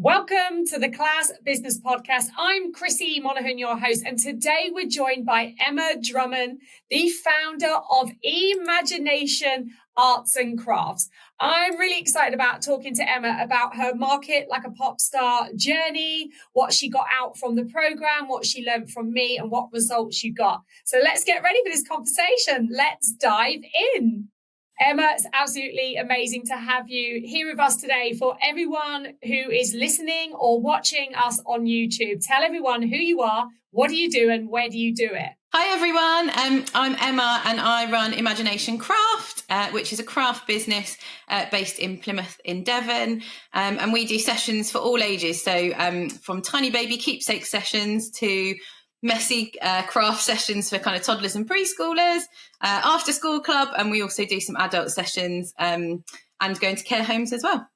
Welcome to the Class Business Podcast. I'm Chrissy Monaghan, your host, and today we're joined by Emma Drummond, the founder of EM-MAgination Arts and Crafts. I'm really excited about talking to Emma about her market like a pop star journey, what she got out from the program, what she learned from me, and what results you got. So let's get ready for this conversation. Let's dive in. Emma, it's absolutely amazing to have you here with us today. For everyone who is listening or watching us on YouTube, tell everyone who you are, what do you do, and where do you do it? Hi everyone, I'm Emma and I run EM-MAgination Craft, which is a craft business based in Plymouth in Devon, and we do sessions for all ages, so from tiny baby keepsake sessions to messy craft sessions for kind of toddlers and preschoolers, after school club, and we also do some adult sessions and go into care homes as well.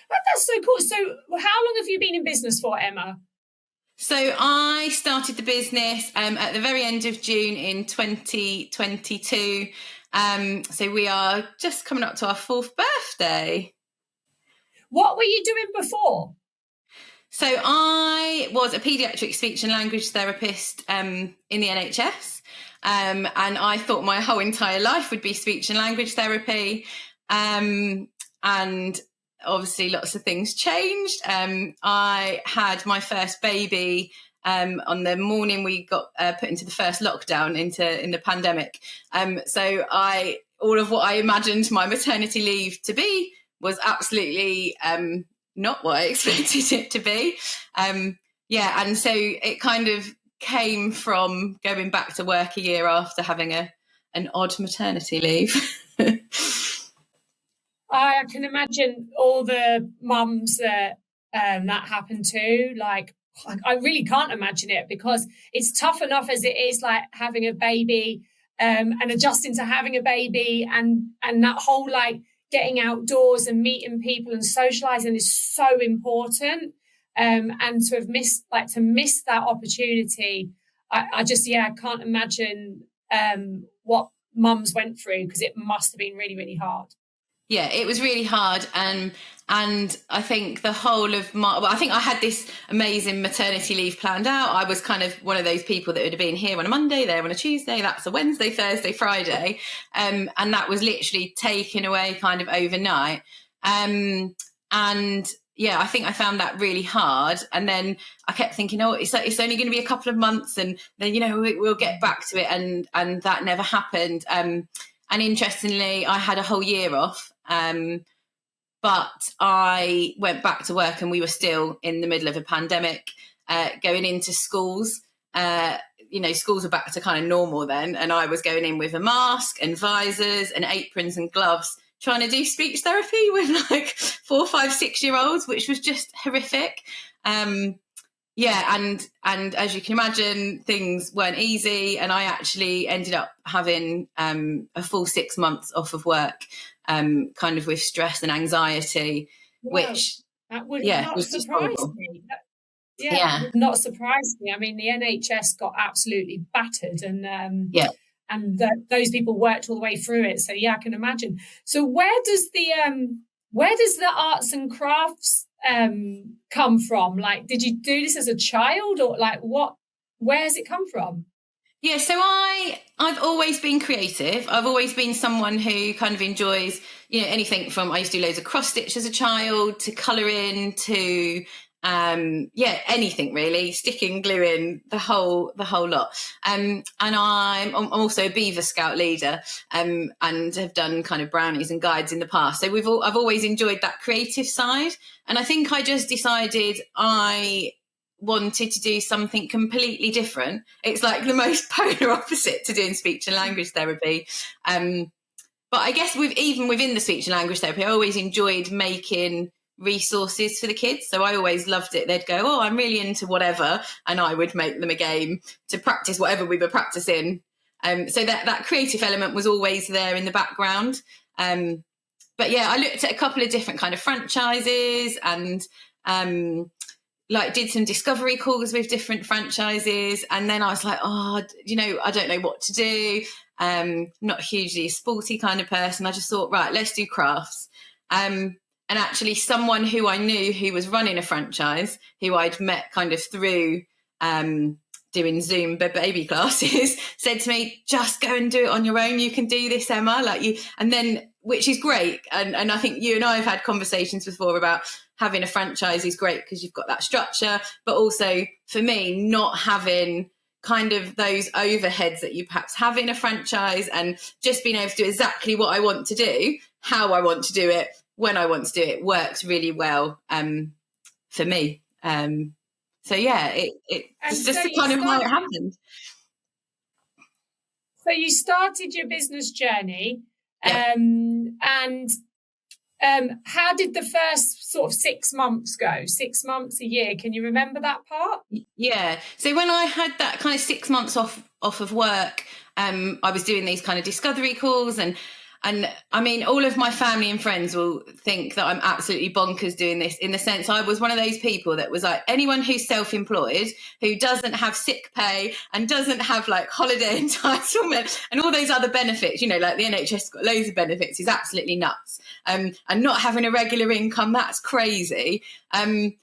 That's so cool. So how long have you been in business for, Emma? So I started the business at the very end of June in 2022. So we are just coming up to our 4th birthday. What were you doing before? So I was a paediatric speech and language therapist in the NHS. And I thought my whole entire life would be speech and language therapy. And obviously lots of things changed. I had my first baby on the morning we got put into the first lockdown in the pandemic. So all of what I imagined my maternity leave to be was absolutely not what I expected it to be. And so it kind of came from going back to work a year after having an odd maternity leave. I can imagine all the mums that that happened to. Like, I really can't imagine it because it's tough enough as it is, like having a baby and adjusting to having a baby, and that whole like getting outdoors and meeting people and socializing is so important. And to have miss that opportunity, I can't imagine what mums went through, because it must have been really, really hard. Yeah, it was really hard. And I think the whole of I think I had this amazing maternity leave planned out. I was kind of one of those people that would have been here on a Monday, there on a Tuesday, that's a Wednesday, Thursday, Friday. And that was literally taken away kind of overnight. And yeah, I think I found that really hard. And then I kept thinking, it's only going to be a couple of months and then, we'll get back to it. And that never happened. And interestingly, I had a whole year off. But I went back to work and we were still in the middle of a pandemic, going into schools. Schools were back to kind of normal then. And I was going in with a mask and visors and aprons and gloves, trying to do speech therapy with like 4, 5, 6-year-olds, which was just horrific. And as you can imagine, things weren't easy. And I actually ended up having a full 6 months off of work, kind of with stress and anxiety, which that would not surprise me. It would not surprise me. I mean, the NHS got absolutely battered, and those people worked all the way through it. So I can imagine. So where does the arts and crafts come from? Like, did you do this as a child, or like where has it come from? Yeah, so I've always been creative. I've always been someone who kind of enjoys, anything from, I used to do loads of cross stitch as a child, to colouring, to anything really, sticking, gluing, the whole lot. And I'm also a Beaver Scout leader, and have done kind of brownies and guides in the past. So I've always enjoyed that creative side. And I think I just decided I wanted to do something completely different. It's like the most polar opposite to doing speech and language therapy. But I guess even within the speech and language therapy, I always enjoyed making resources for the kids. So I always loved it. They'd go, I'm really into whatever, and I would make them a game to practice whatever we were practicing. So that creative element was always there in the background. But I looked at a couple of different kind of franchises and did some discovery calls with different franchises. And then I was like, I don't know what to do. Not hugely a sporty kind of person. I just thought, right, let's do crafts. actually someone who I knew who was running a franchise, who I'd met kind of through doing Zoom baby classes, said to me, just go and do it on your own. You can do this, Emma. And then, which is great. And I think you and I have had conversations before about having a franchise is great because you've got that structure, but also for me, not having kind of those overheads that you perhaps have in a franchise, and just being able to do exactly what I want to do, how I want to do it, when I want to do it, works really well for me. So yeah, it's just kind of how it happened. So you started your business journey, yeah. And how did the first sort of 6 months go? 6 months, a year? Can you remember that part? Yeah. So when I had that kind of 6 months off of work, I was doing these kind of discovery calls, and I mean, all of my family and friends will think that I'm absolutely bonkers doing this, in the sense I was one of those people that was like, anyone who's self-employed, who doesn't have sick pay and doesn't have like holiday entitlement and all those other benefits, you know, like the NHS got loads of benefits, is absolutely nuts. And not having a regular income, that's crazy. And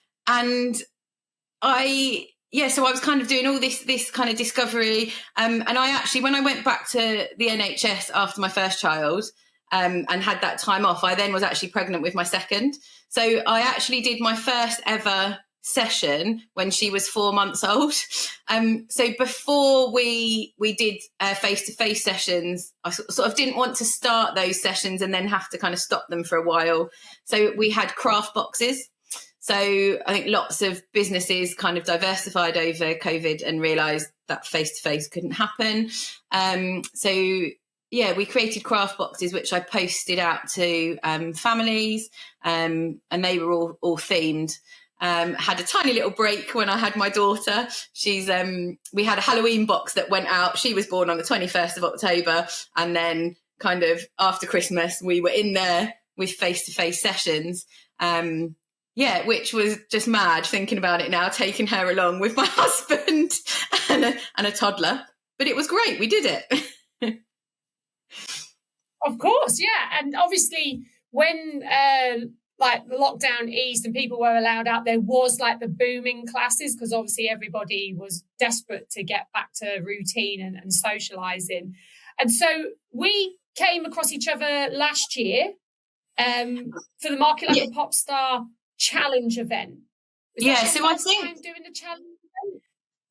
so I was kind of doing all this kind of discovery. And I actually, when I went back to the NHS after my first child and had that time off, I then was actually pregnant with my second. So I actually did my first ever session when she was 4 months old. So before we did face-to-face sessions, I sort of didn't want to start those sessions and then have to kind of stop them for a while. So we had craft boxes. So I think lots of businesses kind of diversified over COVID and realised that face-to-face couldn't happen. So yeah, we created craft boxes, which I posted out to families, and they were all themed. Had a tiny little break when I had my daughter. We had a Halloween box that went out. She was born on the 21st of October. And then kind of after Christmas, we were in there with face-to-face sessions. Yeah, which was just mad thinking about it now, taking her along with my husband and a toddler. But it was great. We did it. Of course, yeah. And obviously when like the lockdown eased and people were allowed out, there was like the booming classes, because obviously everybody was desperate to get back to routine and socialising. And so we came across each other last year for the Market Like a Pop Star Challenge event. Yeah, so I think doing the challenge event?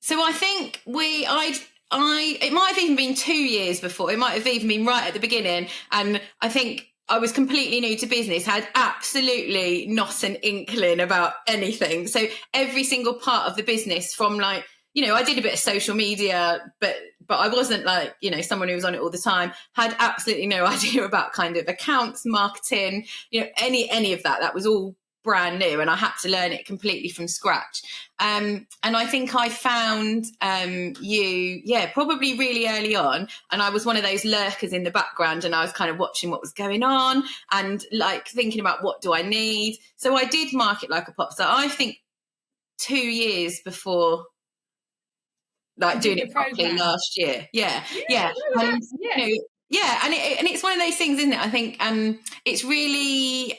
So I think it might have even been 2 years before. It might have even been right at the beginning. And I think I was completely new to business, had absolutely not an inkling about anything. So every single part of the business, from like, you know, I did a bit of social media, but I wasn't like, you know, someone who was on it all the time, had absolutely no idea about kind of accounts, marketing, you know, any of that. That was all brand new, and I had to learn it completely from scratch. And I think I found you, probably really early on. And I was one of those lurkers in the background, and I was kind of watching what was going on and like thinking about what do I need. So I did Market Like a Pop Star, I think 2 years before, like doing it properly last year. Yeah. And, you know, yeah, and it's one of those things, isn't it? I think it's really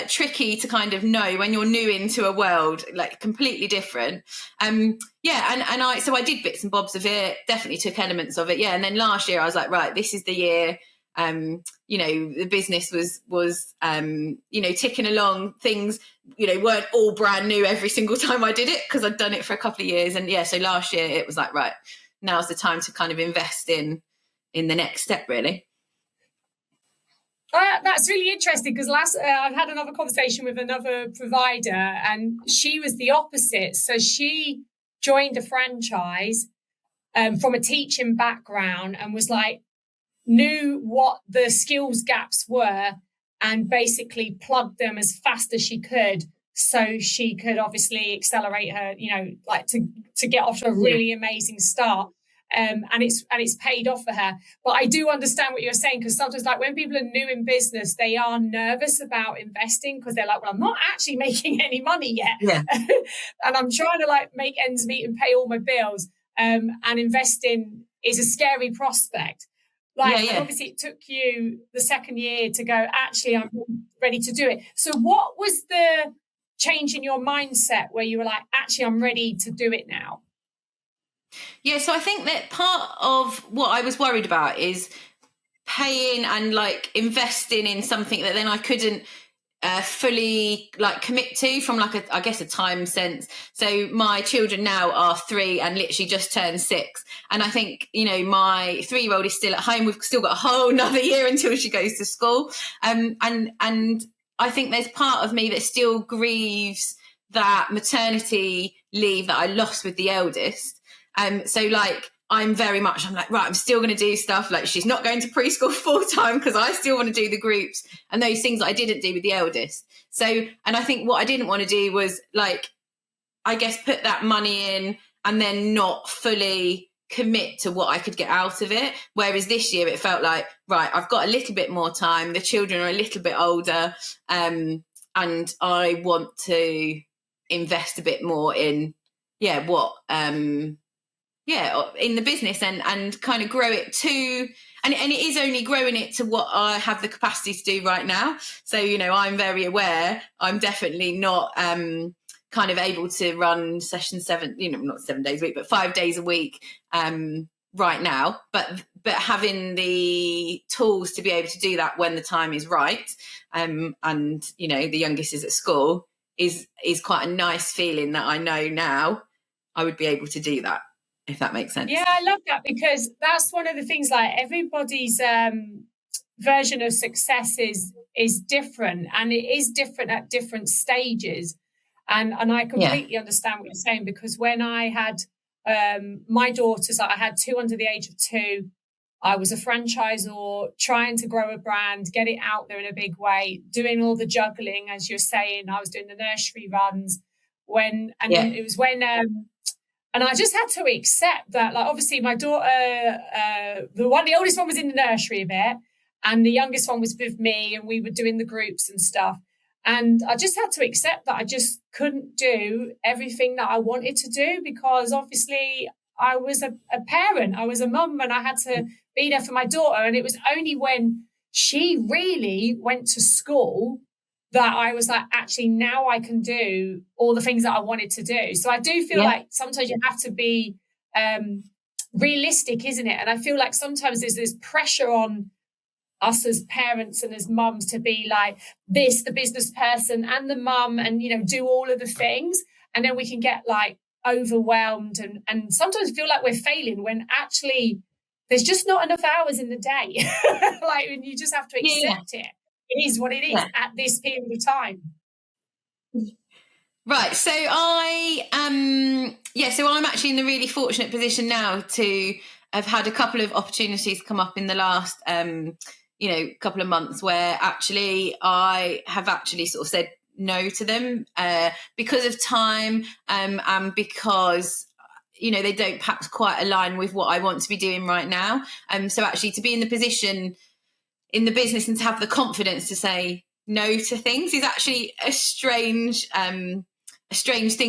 tricky to kind of know when you're new into a world, like completely different. And I did bits and bobs of it, definitely took elements of it. Yeah, and then last year I was like, right, this is the year. You know, the business was you know, ticking along. Things, you know, weren't all brand new every single time I did it, because I'd done it for a couple of years. And yeah, so last year it was like, right, now's the time to kind of invest in the next step, really. That's really interesting, because I've had another conversation with another provider, and she was the opposite. So she joined a franchise from a teaching background, and was like, knew what the skills gaps were and basically plugged them as fast as she could, so she could obviously accelerate her, you know, like to get off to a really amazing start. And it's paid off for her. But I do understand what you're saying, because sometimes, like, when people are new in business, they are nervous about investing, because they're like, well, I'm not actually making any money yet. And I'm trying to like make ends meet and pay all my bills. And investing is a scary prospect. Like, Yeah. and obviously it took you the second year to go, actually, I'm ready to do it. So what was the change in your mindset where you were like, actually, I'm ready to do it now? Yeah, so I think that part of what I was worried about is paying and like investing in something that then I couldn't fully like commit to from like I guess a time sense. So my children now are 3 and literally just turned 6, and I think, you know, my 3-year-old is still at home. We've still got a whole another year until she goes to school, and I think there's part of me that still grieves that maternity leave that I lost with the eldest. So like I'm like, right, I'm still going to do stuff. Like, she's not going to preschool full time because I still want to do the groups and those things that I didn't do with the eldest. So, and I think what I didn't want to do was like, I guess, put that money in and then not fully commit to what I could get out of it. Whereas this year it felt like, right, I've got a little bit more time. The children are a little bit older. And I want to invest a bit more in, in the business and kind of grow it to, and it is only growing it to what I have the capacity to do right now. So, you know, I'm very aware I'm definitely not kind of able to run session 7, you know, not 7 days a week, but 5 days a week right now. But having the tools to be able to do that when the time is right, and, you know, the youngest is at school is quite a nice feeling that I know now I would be able to do that, if that makes sense. Yeah, I love that, because that's one of the things, like, everybody's version of success is different, and it is different at different stages. And I completely understand what you're saying, because when I had my daughters, I had 2 under the age of 2. I was a franchisor trying to grow a brand, get it out there in a big way, doing all the juggling, as you're saying. I was doing the nursery runs it was when and I just had to accept that, like, obviously my daughter, the oldest one was in the nursery a bit, and the youngest one was with me, and we were doing the groups and stuff. And I just had to accept that I just couldn't do everything that I wanted to do, because obviously I was a parent, I was a mum, and I had to be there for my daughter. And it was only when she really went to school that I was like, actually, now I can do all the things that I wanted to do. So I do feel like sometimes you have to be realistic, isn't it? And I feel like sometimes there's this pressure on us as parents and as mums to be like this, the business person and the mum, and, you know, do all of the things. And then we can get like overwhelmed and sometimes feel like we're failing, when actually there's just not enough hours in the day. Like, and you just have to accept it. It is what it is at this period of time. Right. So so I'm actually in the really fortunate position now to have had a couple of opportunities come up in the last, couple of months, where actually I have actually sort of said no to them because of time and because, you know, they don't perhaps quite align with what I want to be doing right now. So actually to be in the position in the business and to have the confidence to say no to things is actually a strange thing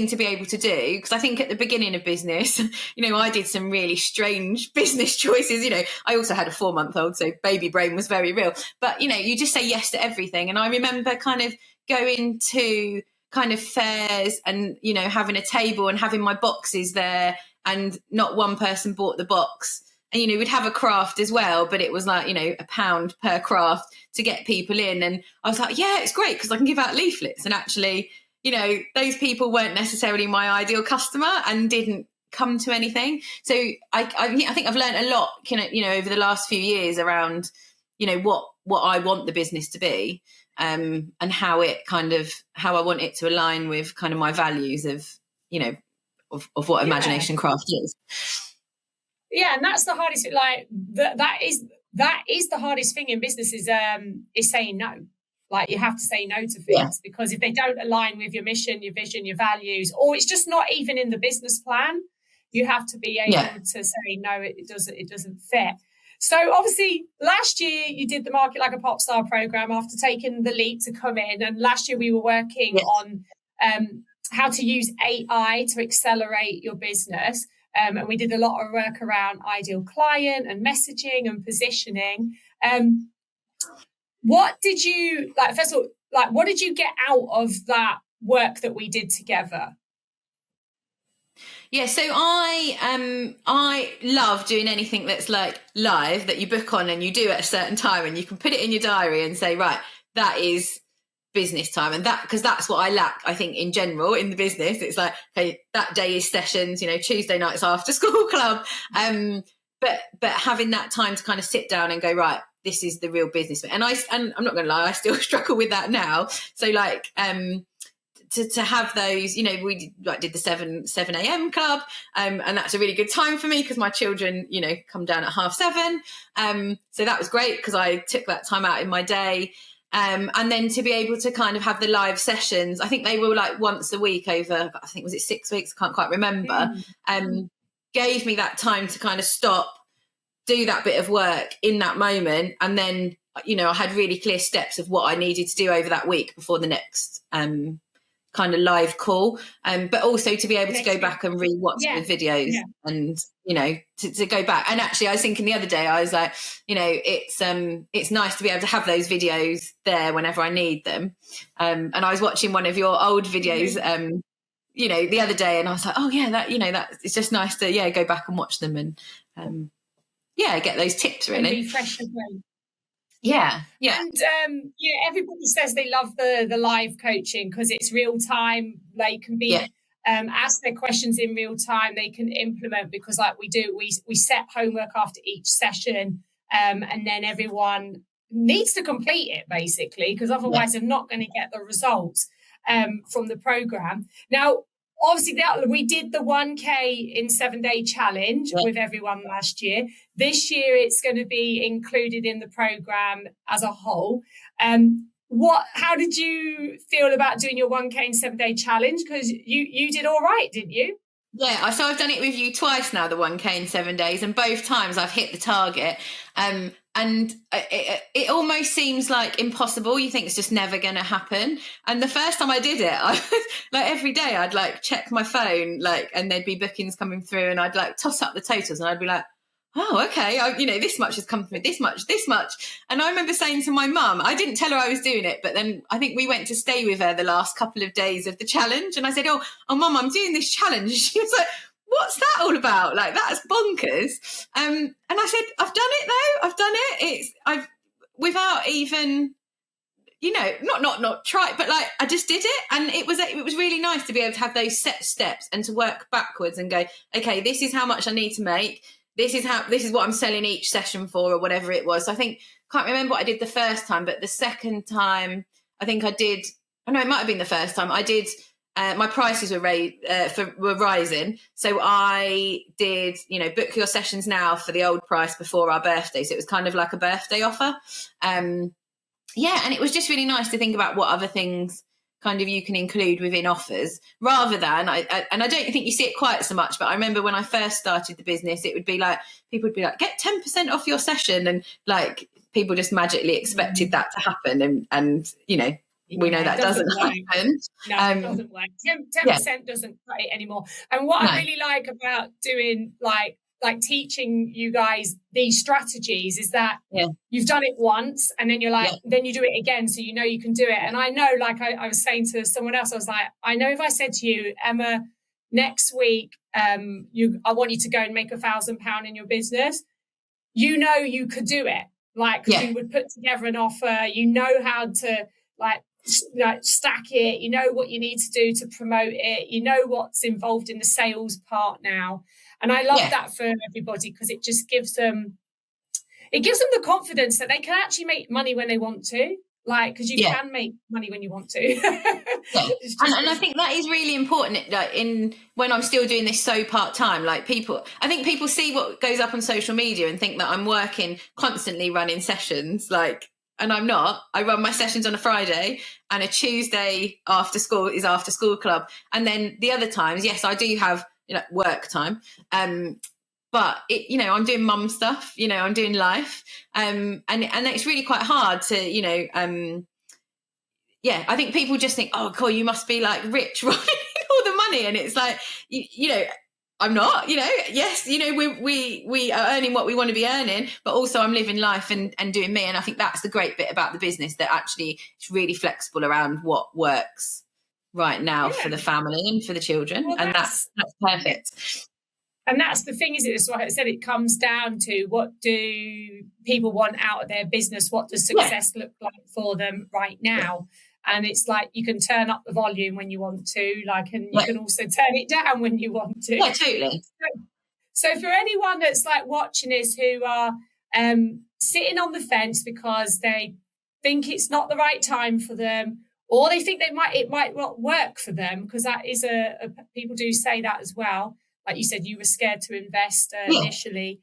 to be able to do, because I think at the beginning of business, you know, I did some really strange business choices. You know, I also had a 4-month-old, so baby brain was very real. But, you know, you just say yes to everything. And I remember kind of going to kind of fairs and, you know, having a table and having my boxes there, and not one person bought the box. And, you know, we'd have a craft as well, but it was like, you know, £1 per craft to get people in. And I was like, yeah, it's great because I can give out leaflets. And actually, you know, those people weren't necessarily my ideal customer and didn't come to anything. So I think I've learned a lot, you know, over the last few years around, you know, what I want the business to be, and how I want it to align with kind of my values of, you know, of what EM-MAgination Craft is. Yeah, and that's the hardest. Like that is the hardest thing in business is saying no. Like, you have to say no to things because if they don't align with your mission, your vision, your values, or it's just not even in the business plan, you have to be able to say no. It doesn't fit. So obviously, last year you did the Market Like a Pop Star program after taking the leap to come in, and last year we were working on how to use AI to accelerate your business. And we did a lot of work around ideal client and messaging and positioning. What did you like? First of all, like, what did you get out of that work that we did together? Yeah, so I love doing anything that's like live, that you book on and you do at a certain time and you can put it in your diary and say, right, that is business time. And that, because that's what I lack, I think, in general in the business. It's like, okay, that day is sessions, Tuesday nights after school club. But having that time to kind of sit down and go, right, this is the real business. And I'm not gonna lie, I still struggle with that now. So like to have those, we did the 7 a.m. club, and that's a really good time for me because my children, come down at 7:30. So that was great because I took that time out in my day. And then to be able to kind of have the live sessions, I think they were like once a week over, I think, was it 6 weeks? I can't quite remember. Gave me that time to kind of stop, do that bit of work in that moment. And then, I had really clear steps of what I needed to do over that week before the next kind of live call, but also to be able to go back and re-watch the videos and to go back. And actually I was thinking the other day, I was like, it's nice to be able to have those videos there whenever I need them, and I was watching one of your old videos the other day, and I was like, oh yeah, that that it's just nice to go back and watch them and get those tips really. And refresh your brain. Yeah. And everybody says they love the live coaching because it's real time. They can be ask their questions in real time. They can implement, because like we do, we set homework after each session, and then everyone needs to complete it basically, because otherwise they're not going to get the results from the program. Now, obviously, we did the 1K in 7-day challenge with everyone last year. This year, it's going to be included in the program as a whole. How did you feel about doing your 1K in 7-day challenge? Because you did all right, didn't you? Yeah, so I've done it with you twice now, the 1K in 7 days, and both times I've hit the target. And it almost seems like impossible. You think it's just never going to happen. And the first time I did it, I was like, every day I'd like check my phone, and there'd be bookings coming through, and I'd like toss up the totals, and I'd be like, oh, okay, this much has come through, this much. And I remember saying to my mum, I didn't tell her I was doing it, but then I think we went to stay with her the last couple of days of the challenge. And I said, oh, mum, I'm doing this challenge. And she was like, what's that all about? Like, that's bonkers. And I said, I've done it though. I've done it. I've without even, not try, but like, I just did it. And it was really nice to be able to have those set steps and to work backwards and go, okay, this is how much I need to make. This is what I'm selling each session for, or whatever it was. So I can't remember what I did the first time, but the second time I think I did, it might have been the first time I did, my prices were rising. So I did, book your sessions now for the old price before our birthday. So it was kind of like a birthday offer. And it was just really nice to think about what other things kind of you can include within offers, rather than I don't think you see it quite so much, but I remember when I first started the business, it would be like, people would be like, get 10% off your session, and like people just magically expected that to happen, and we know that doesn't happen. No, it doesn't work. 10% doesn't cut it anymore. And what I really like about doing like teaching you guys these strategies is that you've done it once, and then you're like, then you do it again, so you can do it. And I know, like I was saying to someone else, I was like, I know if I said to you, Emma, next week I want you to go and make £1,000 in your business, you could do it. Like, we would put together an offer, how to like stack it, what you need to do to promote it, what's involved in the sales part now. And I love that for everybody, because it just gives them the confidence that they can actually make money when they want to, because you can make money when you want to. And I think that is really important, when I'm still doing this so part-time, I think people see what goes up on social media and think that I'm working constantly running sessions, and I'm not. I run my sessions on a Friday, and a Tuesday after school is after school club. And then the other times, yes, I do have work time. But I'm doing mum stuff, I'm doing life. And it's really quite hard to, I think people just think, oh, cool, you must be like rich, running all the money. And it's like, I'm not, yes, we are earning what we want to be earning, but also I'm living life and doing me. And I think that's the great bit about the business, that actually it's really flexible around what works right now for the family and for the children. Well, and that's perfect. And that's the thing, isn't it? So like I said, it comes down to, what do people want out of their business? What does success look like for them right now? And it's like, you can turn up the volume when you want to, and you can also turn it down when you want to. Yeah, totally. So for anyone that's like watching this, who are sitting on the fence because they think it's not the right time for them, or they think it might not work for them, because that is people do say that as well. Like you said, you were scared to invest initially,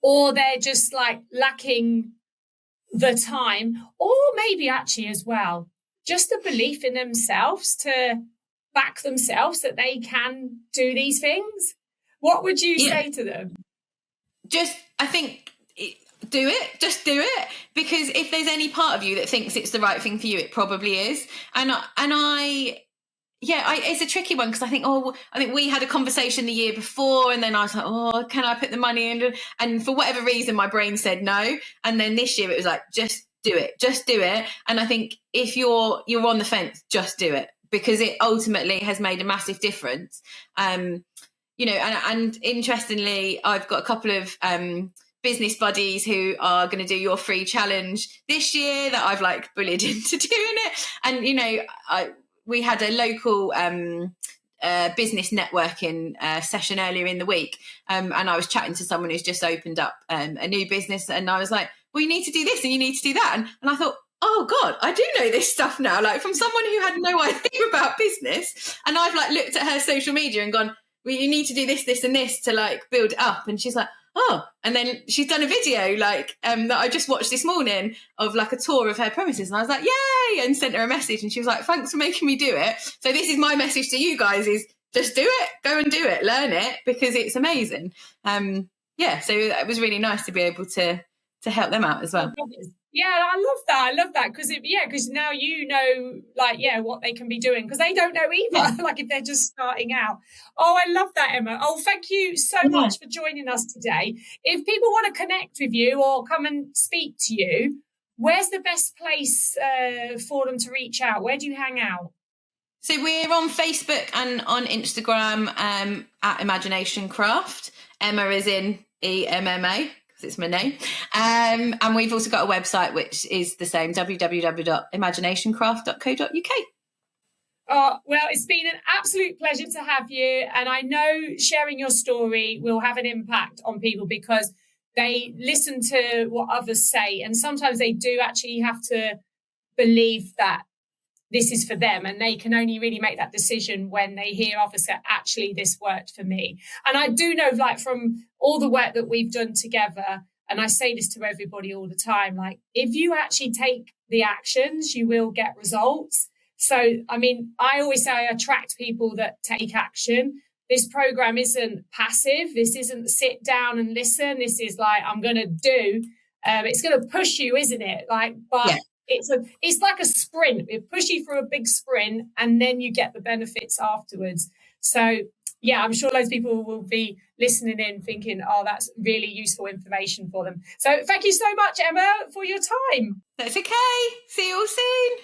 or they're just like lacking the time, or maybe actually as well, just the belief in themselves to back themselves that they can do these things. What would you say to them? I think do it, just do it, because if there's any part of you that thinks it's the right thing for you, it probably is. It's a tricky one, because I think we had a conversation the year before, and then I was like, can I put the money in? And for whatever reason, my brain said no. And then this year it was like, just do it. And I think if you're on the fence, just do it, because it ultimately has made a massive difference. And interestingly, I've got a couple of business buddies who are going to do your free challenge this year that I've like bullied into doing it. And we had a local business networking session earlier in the week, and I was chatting to someone who's just opened up a new business, and I was like, well, you need to do this and you need to do that, and I thought, oh God, I do know this stuff now, like from someone who had no idea about business. And I've like looked at her social media and gone, well, you need to do this, this and this to like build it up. And she's like, oh, and then she's done a video that I just watched this morning of like a tour of her premises, and I was like, yay, and sent her a message, and she was like, thanks for making me do it. So this is my message to you guys, is just do it, go and do it, learn it, because it's amazing. So it was really nice to be able to help them out as well. Yeah, I love that, because now what they can be doing, because they don't know either, like if they're just starting out. Oh, I love that, Emma. Oh, thank you so much for joining us today. If people want to connect with you or come and speak to you, where's the best place for them to reach out? Where do you hang out? So we're on Facebook and on Instagram at EM-MAgination Craft. Emma is in EMMA, because it's my name. And we've also got a website, which is the same, www.emaginationcraft.co.uk. Oh, well, it's been an absolute pleasure to have you. And I know sharing your story will have an impact on people, because they listen to what others say. And sometimes they do actually have to believe that this is for them, and they can only really make that decision when they hear others say, actually, this worked for me. And I do know, like, from all the work that we've done together, and I say this to everybody all the time, like, if you actually take the actions, you will get results. So, I mean, I always say I attract people that take action. This program isn't passive. This isn't sit down and listen. This is like, I'm going to do. It's going to push you, isn't it? It's like a sprint. It pushes you through a big sprint, and then you get the benefits afterwards. So, yeah, I'm sure loads of people will be listening in thinking, oh, that's really useful information for them. So thank you so much, Emma, for your time. That's okay. See you all soon.